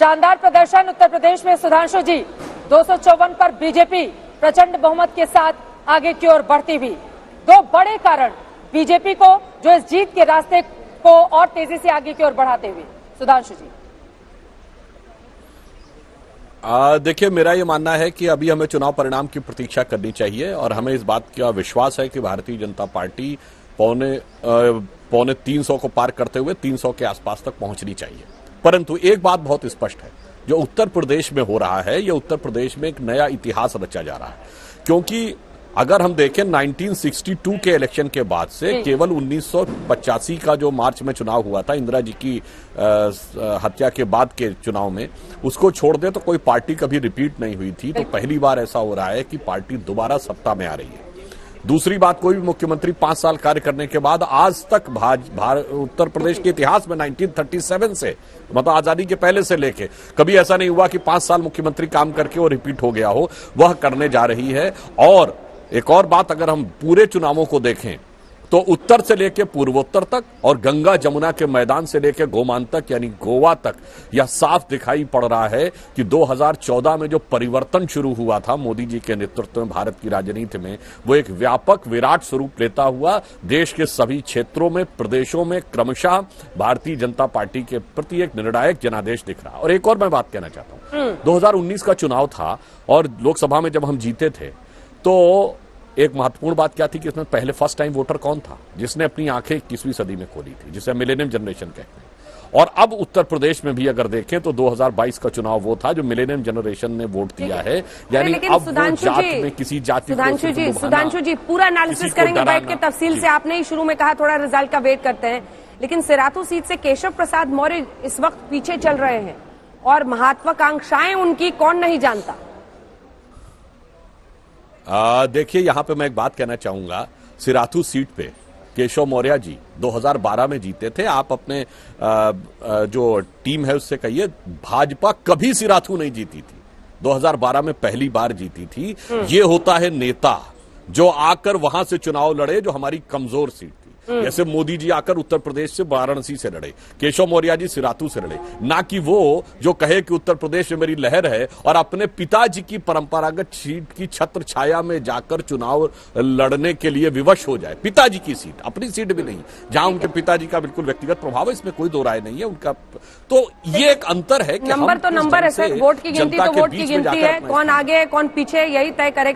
शानदार प्रदर्शन उत्तर प्रदेश में सुधांशु जी। 254 पर बीजेपी प्रचंड बहुमत के साथ आगे की ओर बढ़ती हुई। दो बड़े कारण बीजेपी को जो इस जीत के रास्ते को और तेजी से आगे की ओर बढ़ाते हुए। सुधांशु जी, देखिए, मेरा ये मानना है कि अभी हमें चुनाव परिणाम की प्रतीक्षा करनी चाहिए और हमें इस बात का विश्वास है कि भारतीय जनता पार्टी पौने 300 को पार करते हुए 300 के आसपास तक पहुंचनी चाहिए। परंतु एक बात बहुत स्पष्ट है, जो उत्तर प्रदेश में हो रहा है, ये उत्तर प्रदेश में एक नया इतिहास रचा जा रहा है। क्योंकि अगर हम देखें 1962 के इलेक्शन के बाद से केवल 1985 का जो मार्च में चुनाव हुआ था, इंदिरा जी की हत्या के बाद के चुनाव में, उसको छोड़ दे तो कोई पार्टी कभी रिपीट नहीं हुई थी। तो पहली बार ऐसा हो रहा है कि पार्टी दोबारा सत्ता में आ रही है। दूसरी बात, कोई भी मुख्यमंत्री 5 साल कार्य करने के बाद आज तक उत्तर प्रदेश के इतिहास में 1937 से, मतलब आजादी के पहले से लेके, कभी ऐसा नहीं हुआ कि 5 साल मुख्यमंत्री काम करके वो रिपीट हो गया हो। वह करने जा रही है। और एक और बात, अगर हम पूरे चुनावों को देखें तो उत्तर से लेकर पूर्वोत्तर तक और गंगा जमुना के मैदान से लेकर गोमांतक यानी गोवा तक यह साफ दिखाई पड़ रहा है कि 2014 में जो परिवर्तन शुरू हुआ था मोदी जी के नेतृत्व में भारत की राजनीति में, वो एक व्यापक विराट स्वरूप लेता हुआ देश के सभी क्षेत्रों में, प्रदेशों में क्रमशः भारतीय जनता पार्टी के प्रति एक निर्णायक जनादेश दिख रहा। और एक और मैं बात कहना चाहता हूं, 2019 का चुनाव था और लोकसभा में जब हम जीते थे तो एक महत्वपूर्ण बात क्या थी कि इसमें पहले फर्स्ट टाइम वोटर कौन था जिसने अपनी आंखें 21वीं सदी में खोली थी, जिसे मिलेनियम जनरेशन कहते हैं। और अब उत्तर प्रदेश में भी अगर देखें तो 2022 का चुनाव वो था जो मिलेनियम जनरेशन ने वोट दिया है। यानी अब वो जात में किसी जाति सुधांशु जी पूरा एनालिसिस करेंगे बैठ के तफसील से। आपने ही शुरू में कहा थोड़ा रिजल्ट का वेट करते हैं, लेकिन सिराथू सीट से केशव प्रसाद मौर्य इस वक्त पीछे चल रहे हैं और महत्वाकांक्षाएं उनकी कौन नहीं जानता। देखिए, यहां पे मैं एक बात कहना चाहूंगा। सिराथू सीट पे केशव मौर्य जी 2012 में जीते थे। आप अपने जो टीम है उससे कहिए, भाजपा कभी सिराथू नहीं जीती थी, 2012 में पहली बार जीती थी। ये होता है नेता जो आकर वहां से चुनाव लड़े, जो हमारी कमजोर सीट थी। जैसे मोदी जी आकर उत्तर प्रदेश से वाराणसी से लड़े, केशव मौर्य जी सिराथू से लड़े, ना कि वो जो कहे कि उत्तर प्रदेश में मेरी लहर है और अपने पिताजी की परंपरागत सीट की छत्र छाया में जाकर चुनाव लड़ने के लिए विवश हो जाए। पिताजी की सीट, अपनी सीट भी नहीं, जहां उनके पिताजी का बिल्कुल व्यक्तिगत प्रभाव है, इसमें कोई दो राय नहीं है उनका। तो ये एक अंतर है कि नंबर तो नंबर है सर, वोट की गिनती तो वोट की गिनती है, कौन आगे है कौन पीछे यही तय करेगा।